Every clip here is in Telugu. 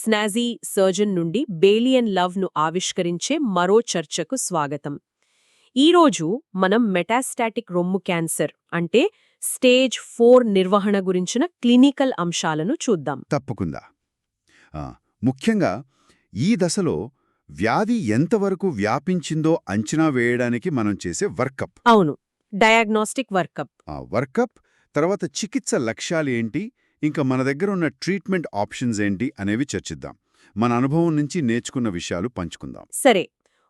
స్నాజీ సర్జన్ నుండి బేలియన్ లవ్ను ఆవిష్కరించే మరో చర్చకు స్వాగతం. ఈరోజు మనం మెటాస్టాటిక్ రొమ్ము క్యాన్సర్ అంటే స్టేజ్ 4 నిర్వహణ గురించిన క్లినికల్ అంశాలను చూద్దాం. తప్పకుండా. ఆ, ముఖ్యంగా ఈ దశలో వ్యాధి ఎంతవరకు వ్యాపించిందో అంచనా వేయడానికి మనం చేసే వర్కప్. అవును, డయాగ్నోస్టిక్ వర్కప్. ఆ వర్కప్ తర్వాత చికిత్స లక్ష్యాలు ఏంటి, ఇంకా మన దగ్గర ఉన్న ట్రీట్మెంట్ ఆప్షన్స్ ఏంటి అనేవి చర్చిద్దాం. మన అనుభవం నుంచి నేర్చుకున్న విషయాలు పంచుకుందాం. సరే,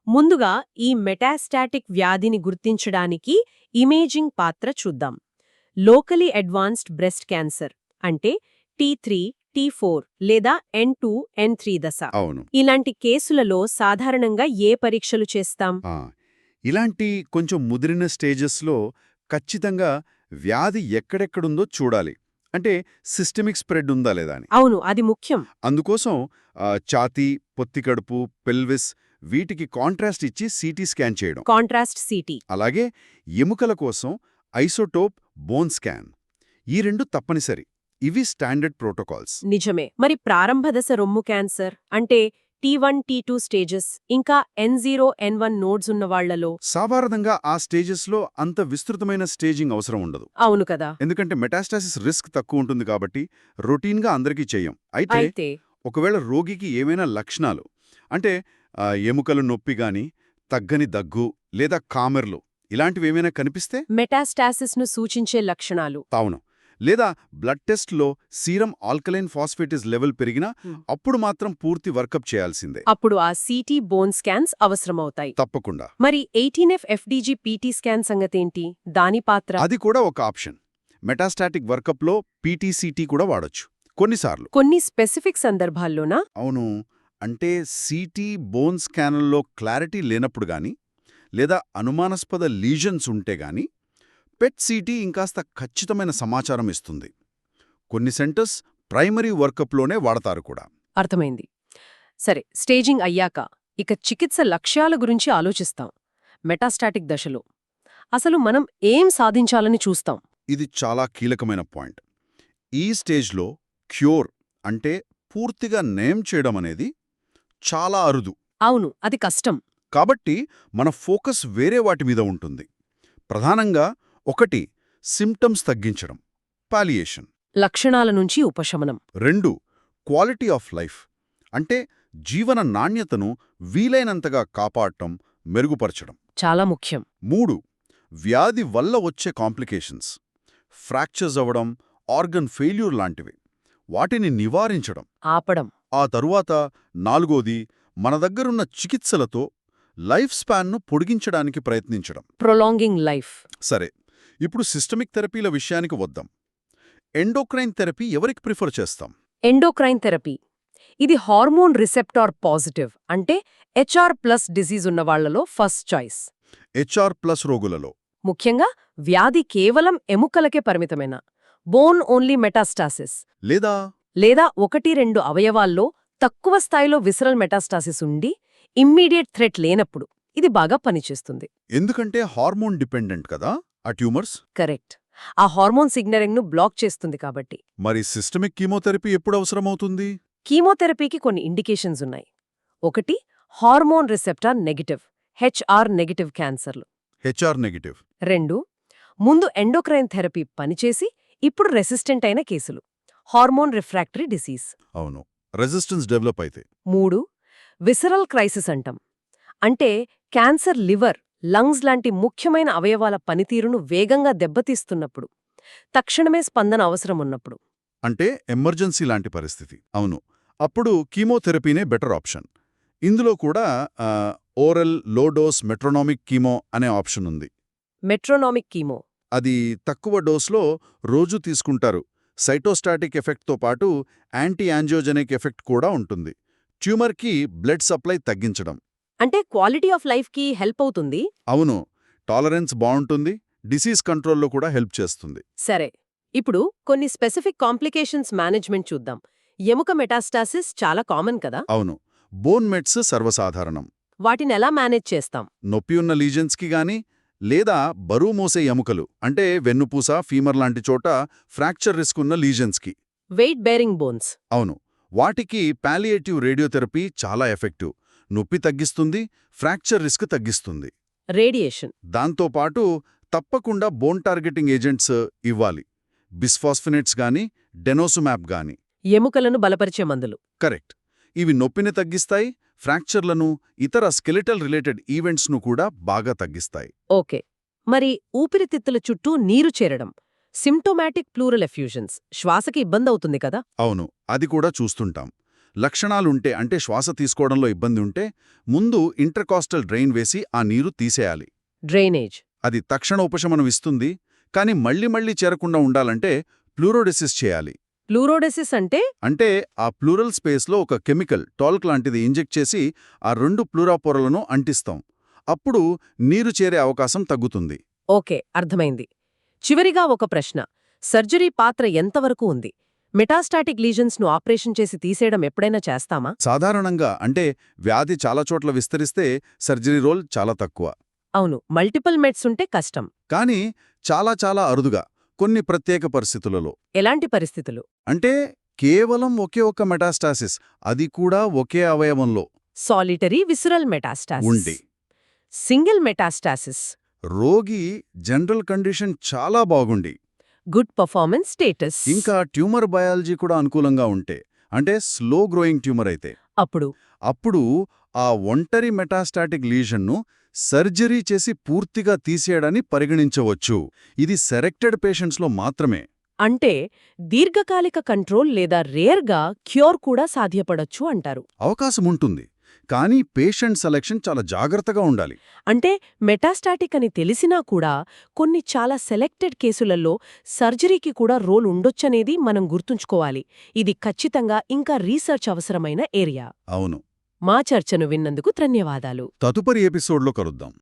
ముందుగా ఈ మెటాస్టాటిక్ వ్యాధిని గుర్తించడానికి ఇమేజింగ్ పాత్ర చూద్దాం. లోకలీ అడ్వాన్స్డ్ బ్రెస్ట్ క్యాన్సర్ అంటే T3, T4 లేదా N2, N3 దశ. అవును. ఇలాంటి కేసులలో సాధారణంగా ఏ పరీక్షలు చేస్తాం? ఇలాంటి కొంచెం ముదిరిన స్టేజెస్లో ఖచ్చితంగా వ్యాధి ఎక్కడెక్కడుందో చూడాలి. అంటే సిస్టమిక్ స్ప్రెడ్ ఉందా లేదా అని. అవును, అది ముఖ్యం. అందుకోసం ఛాతీ, పొత్తికడుపు, పెల్విస్ వీటికి కాంట్రాస్ట్ ఇచ్చి సిటీ స్కాన్ చేయడం. Contrast city. అలాగే ఎముకల కోసం ఐసోటోప్ బోన్ స్కాన్. ఈ రెండు తప్పనిసరి. ఇవి స్టాండర్డ్ ప్రోటోకాల్స్. నిజమే. మరి ప్రారంభ దశ రొమ్ము క్యాన్సర్ అంటే T1, T2 స్టేజెస్ ఇంకా N0, N1 నోడ్స్ ఉన్న వాళ్లలో సాధారణంగా ఆ స్టేజెస్లో అంత విస్తృతమైన స్టేజింగ్ అవసరం ఉండదు. అవును కదా. ఎందుకంటే మెటాస్టాసిస్ రిస్క్ తక్కువ ఉంటుంది కాబట్టి రొటీన్గా అందరికీ చెయ్యం. అయితే ఒకవేళ రోగికి ఏమైనా లక్షణాలు అంటే ఎముకలు నొప్పి గాని, తగ్గని దగ్గు లేదా కామెర్లు ఇలాంటివేమైనా కనిపిస్తే మెటాస్టాసిస్ను సూచించే లక్షణాలు. అవును. లేదా బ్లడ్ టెస్ట్లో సీరం ఆల్కలైన్ ఫాస్ఫేటేజ్ లెవెల్ పెరిగినా అప్పుడు మాత్రం పూర్తి వర్కప్ చేయాల్సిందే. అప్పుడు ఆ సిటీ బోన్ స్కాన్స్ అవసరమవుతాయి. తప్పకుండా. మరి 18F FDG PT స్కాన్ సంగతేంటి? దాని పాత్ర? అది కూడా ఒక ఆప్షన్. మెటాస్టాటిక్ వర్కప్లో PTCT కూడా వాడొచ్చు కొన్నిసార్లు. కొన్ని స్పెసిఫిక్ సందర్భాల్లోనా? అవును. అంటే సిటీ బోన్ స్కాన్లో క్లారిటీ లేనప్పుడు గాని లేదా అనుమానాస్పద లీజన్స్ ఉంటే గాని పెట్ సిటీ ఇంకాస్త ఖచ్చితమైన సమాచారం ఇస్తుంది. కొన్ని సెంటర్స్ ప్రైమరీ వర్కప్లోనే వాడతారు కూడా. అర్థమైంది. సరే, స్టేజింగ్ అయ్యాక ఇక చికిత్స లక్ష్యాల గురించి ఆలోచిస్తాం. మెటాస్టాటిక్ దశలో అసలు మనం ఏం సాధించాలని చూస్తాం? ఇది చాలా కీలకమైన పాయింట్. ఈ స్టేజ్లో క్యూర్ అంటే పూర్తిగా నయం చేయడం అనేది చాలా అరుదు. అవును, అది కష్టం. కాబట్టి మన ఫోకస్ వేరే వాటి మీద ఉంటుంది. ప్రధానంగా 1 సిమ్టమ్స్ తగ్గించడం, పాలియేషన్. లక్షణాల నుంచి ఉపశమనం. 2 క్వాలిటీ ఆఫ్ లైఫ్ అంటే జీవన నాణ్యతను వీలైనంతగా కాపాడటం, మెరుగుపరచడం చాలా ముఖ్యం. 3 వ్యాధి వల్ల వచ్చే కాంప్లికేషన్స్, ఫ్రాక్చర్స్ అవ్వడం, ఆర్గన్ ఫెయిల్యూర్ లాంటివి, వాటిని నివారించడం, ఆపడం. ఆ తరువాత 4ది మన దగ్గరున్న చికిత్సలతో లైఫ్ స్పాన్ను పొడిగించడానికి ప్రయత్నించడం. Prolonging life. సరే, ఇప్పుడు సిస్టమిక్ థెరపీల విషయానికి వద్దాం. ఎండోక్రైన్ థెరపీ ఎవరికి ప్రిఫర్ చేస్తాం? ఎండోక్రైన్ థెరపీ ఇది హార్మోన్ రిసెప్టార్ పాజిటివ్ అంటే HR+ డిజీజ్ ఉన్న వాళ్లలో ఫస్ట్ చాయిస్. HR+ రోగులలో ముఖ్యంగా వ్యాధి కేవలం ఎముకలకే పరిమితమైన బోన్ ఓన్లీ మెటాస్టాసిస్ లేదా 1-2 అవయవాల్లో తక్కువ స్థాయిలో విసరల్ మెటాస్టాసిస్ ఉండి ఇమ్మీడియట్ థ్రెట్ లేనప్పుడు ఇది బాగా పనిచేస్తుంది. ఎందుకంటే హార్మోన్ డిపెండెంట్ కదా ఆ ట్యూమర్స్. కరెక్ట్. ఆ హార్మోన్ సిగ్నలింగ్ను బ్లాక్ చేస్తుంది కాబట్టి. మరి సిస్టమిక్ కీమోథెరపీ ఎప్పుడు అవసరమవుతుంది? కీమోథెరపీకి కొన్ని ఇండికేషన్స్ ఉన్నాయి. 1 hormone receptor negative HR negative క్యాన్సర్లు. HR negative. 2 ముందు ఎండోక్రైన్ థెరపీ పనిచేసి ఇప్పుడు రెసిస్టెంట్ అయిన కేసులు, హార్మోన్ రిఫ్రాక్టరీ డిసీజ్. అవును, రెసిస్టెన్స్ డెవలప్ అయితే. 3 విసరల్ క్రైసిస్ అంటాం. అంటే క్యాన్సర్ లివర్, లంగ్స్ లాంటి ముఖ్యమైన అవయవాల పనితీరును వేగంగా దెబ్బతీస్తున్నప్పుడు, తక్షణమే స్పందన అవసరం ఉన్నప్పుడు. అంటే ఎమర్జెన్సీ లాంటి పరిస్థితి. అవును, అప్పుడు కీమోథెరపీనే బెటర్ ఆప్షన్. ఇందులో కూడా ఓరల్ లోడోస్ మెట్రోనామిక్ కీమో అనే ఆప్షన్ ఉంది. మెట్రోనామిక్ కీమో అది తక్కువ డోస్లో రోజు తీసుకుంటారు. సైటోస్టాటిక్ ఎఫెక్ట్తో పాటు యాంటీ యాంజియోజెనిక్ ఎఫెక్ట్ కూడా ఉంటుంది. ట్యూమర్కి బ్లడ్ సప్లై తగ్గించడం. అంటే క్వాలిటీ ఆఫ్ లైఫ్కి హెల్ప్ అవుతుంది. అవును, టాలరెన్స్ బాగుంటుంది, డిసీజ్ కంట్రోల్లో కూడా హెల్ప్ చేస్తుంది. సరే, ఇప్పుడు కొన్ని స్పెసిఫిక్ కాంప్లికేషన్స్ మేనేజ్మెంట్ చూద్దాం. ఎముక మెటాస్టాసిస్ చాలా కామన్ కదా. అవును, బోన్ మెట్స్ సర్వసాధారణం. వాటినెలా మేనేజ్ చేస్తాం? నొప్పి ఉన్న లీజన్స్కి గాని లేదా బరువు మోసే ఎముకలు అంటే వెన్నుపూస, ఫీమర్ లాంటి చోట ఫ్రాక్చర్ రిస్క్ ఉన్న లీజన్స్కి. Weight bearing bones. అవును, వాటికి పాలియేటివ్ రేడియోథెరపీ చాలా ఎఫెక్టివ్. నొప్పి తగ్గిస్తుంది, ఫ్రాక్చర్ రిస్క్ తగ్గిస్తుంది. రేడియేషన్. దాంతోపాటు తప్పకుండా బోన్ టార్గెటింగ్ ఏజెంట్స్ ఇవ్వాలి. బిస్ఫాస్ఫినేట్స్ గాని, డెనోసుమాప్ గాని. ఎముకలను బలపరిచే మందులు. కరెక్ట్. ఇవి నొప్పిని తగ్గిస్తాయి, ఫ్రాక్చర్లను, ఇతర స్కెలిటల్ రిలేటెడ్ ఈవెంట్స్ను కూడా బాగా తగ్గిస్తాయి. ఓకే. మరి ఊపిరితిత్తుల చుట్టూ నీరు చేరడం, సిమ్టోమాటిక్ ప్లూరల్ ఎఫ్యూజన్స్, శ్వాసకి ఇబ్బందవుతుంది కదా? అవును, అది కూడా చూస్తుంటాం. లక్షణాలుంటే అంటే శ్వాస తీసుకోవడంలో ఇబ్బంది ఉంటే ముందు ఇంటర్కాస్టల్ డ్రైన్ వేసి ఆ నీరు తీసేయాలి. డ్రైనేజ్. అది తక్షణ ఉపశమనం ఇస్తుంది, కానీ మళ్ళీ చేరకుండా ఉండాలంటే ప్లూరోడెసిస్ చేయాలి. ప్లూరోడెసిస్ అంటే? అంటే ఆ ప్లూరల్ స్పేస్లో ఒక కెమికల్ టాల్క్ లాంటిది ఇంజెక్ట్ చేసి ఆ 2 ప్లూరా పొరలను అంటిస్తాం. అప్పుడు నీరు చేరే అవకాశం తగ్గుతుంది. ఓకే, అర్థమైంది. చివరిగా ఒక ప్రశ్న. సర్జరీ పాత్ర ఎంతవరకు ఉంది? మెటాస్టాటిక్ లీజన్స్ను ఆపరేషన్ చేసి తీసేయడం ఎప్పుడైనా చేస్తామా? సాధారణంగా అంటే వ్యాధి చాలా చోట్ల విస్తరిస్తే సర్జరీ రోల్ చాలా తక్కువ. అవును, మల్టిపుల్ మెట్స్ ఉంటే కష్టం. కానీ చాలా అరుదుగా కొన్ని ప్రత్యేక పరిస్థితులలో. ఎలాంటి పరిస్థితులు? అంటే కేవలం ఒకే ఒక్క మెటాస్టాసిస్, అది కూడా ఒకే అవయవంలో సాలిటరీ విసరల్ మెటాస్టాసిస్ ఉండి. Single metastasis. రోగి జనరల్ కండిషన్ చాలా బాగుండి, గుడ్ పర్ఫార్మెన్స్ స్టేటస్. ఇంకా ట్యూమర్ బయాలజీ కూడా అనుకూలంగా ఉంటే, అంటే స్లో గ్రోయింగ్ ట్యూమర్ అయితే అప్పుడు ఆ ఒంటరి మెటాస్టాటిక్ లీజన్ను సర్జరీ చేసి పూర్తిగా తీసేయడాన్ని పరిగణించవచ్చు. ఇది సెలెక్టెడ్ పేషెంట్స్లో మాత్రమే. అంటే దీర్ఘకాలిక కంట్రోల్ లేదా రేర్గా క్యూర్ కూడా సాధ్యపడొచ్చు అంటారు. అవకాశముంటుంది, కానీ పేషెంట్ సెలెక్షన్ చాలా జాగ్రత్తగా ఉండాలి. అంటే మెటాస్టాటిక్ అని తెలిసినా కూడా కొన్ని చాలా సెలెక్టెడ్ కేసులలో సర్జరీకి కూడా రోల్ ఉండొచ్చనేది మనం గుర్తుంచుకోవాలి. ఇది ఖచ్చితంగా ఇంకా రీసెర్చ్ అవసరమైన ఏరియా. అవును. మా చర్చను విన్నందుకు ధన్యవాదాలు. తదుపరి ఎపిసోడ్లో కలుద్దాం.